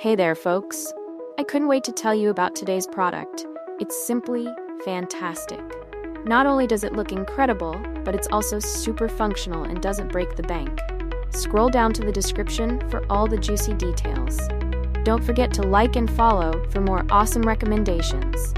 Hey there, folks. I couldn't wait to tell you about today's product. It's simply fantastic. Not only does it look incredible, but it's also super functional and doesn't break the bank. Scroll down to the description for all the juicy details. Don't forget to like and follow for more awesome recommendations.